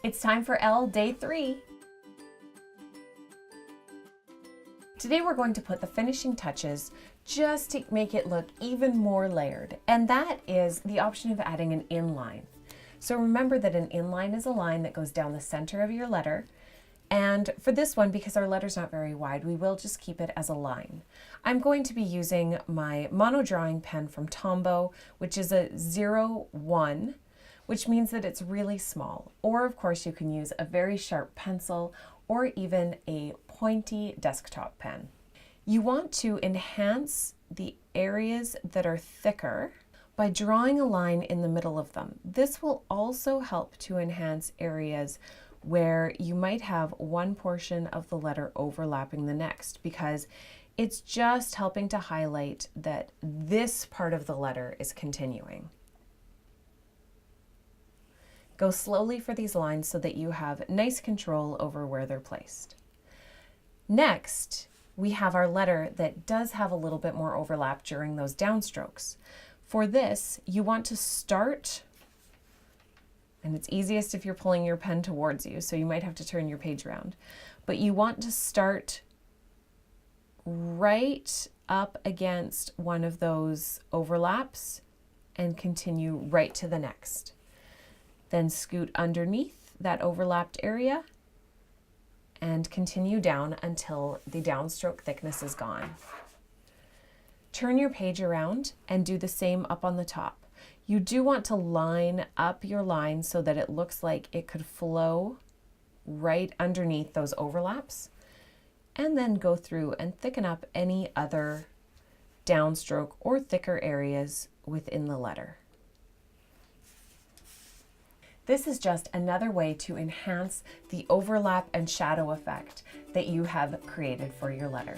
It's time for L Day 3. Today we're going to put the finishing touches just to make it look even more layered, and that is the option of adding an inline. So remember that an inline is a line that goes down the center of your letter, and for this one, because our letter's not very wide, we will just keep it as a line. I'm going to be using my mono drawing pen from Tombow, which is a 01, which means that it's really small. Or of course you can use a very sharp pencil or even a pointy desktop pen. You want to enhance the areas that are thicker by drawing a line in the middle of them. This will also help to enhance areas where you might have one portion of the letter overlapping the next, because it's just helping to highlight that this part of the letter is continuing. Go slowly for these lines so that you have nice control over where they're placed. Next, we have our letter that does have a little bit more overlap during those downstrokes. For this, you want to start, and it's easiest if you're pulling your pen towards you, so you might have to turn your page around, but you want to start right up against one of those overlaps and continue right to the next. Then scoot underneath that overlapped area and continue down until the downstroke thickness is gone. Turn your page around and do the same up on the top. You do want to line up your line so that it looks like it could flow right underneath those overlaps, and then go through and thicken up any other downstroke or thicker areas within the letter. This is just another way to enhance the overlap and shadow effect that you have created for your letter.